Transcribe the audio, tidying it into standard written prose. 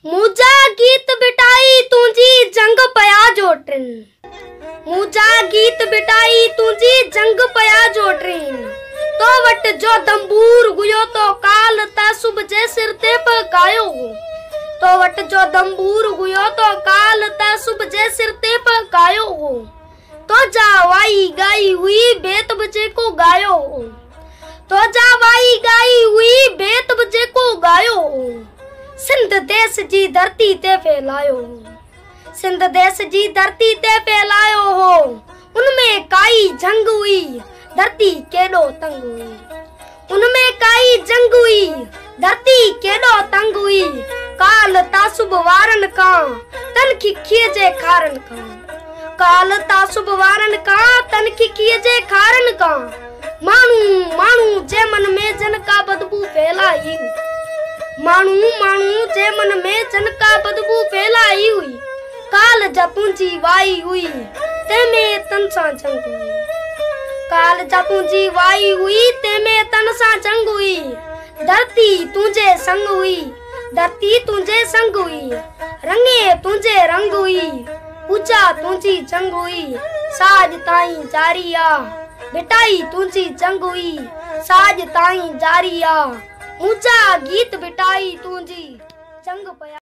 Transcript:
मुझा गीत भिटाई तुझी जंग पया जोटरिन। मुझा गीत भिटाई तुझी जंग पया जोटरिन। तो वट जो दंबूर गुयो तो काल तासुब जे सिर ते पकायो। तो वट जो दंबूर गुयो तो काल तासुब जे सिर ते पकायो। तो जावाई गाई हुई बेत बजे को गायो। तो जावाई गाई हुई बेत बजे को गायो। सिंध देश जी धरती ते फैलायो। सिंध देश जी धरती ते फैलायो हो। उनमें काई जंग हुई धरती केडो तंग हुई। उनमें काई जंग हुई धरती केडो तंग हुई। काल तासुब वारन का तन खिखिए जे खारन का। काल तासुब वारन का तन खिखिए जे खारन का। मानू मानू जे मन में जन का बदबू फैलाई। मानू मानू जे मन में जन का बदबू फैलाई हुई। काल जतू जी वाई हुई ते में तन सा जंग हुई। काल जतू जी वाई हुई ते में तन सा जंग हुई। धरती तुझे संग हुई। धरती तुझे संग हुई। रंगे तुझे रंग हुई। पूजा तुझी जंग हुई। साज ताई जारिया भिटाई तुझी जंग हुई। साज ताई जारिया मुझा गीत भिटाई तुझी जंग पया।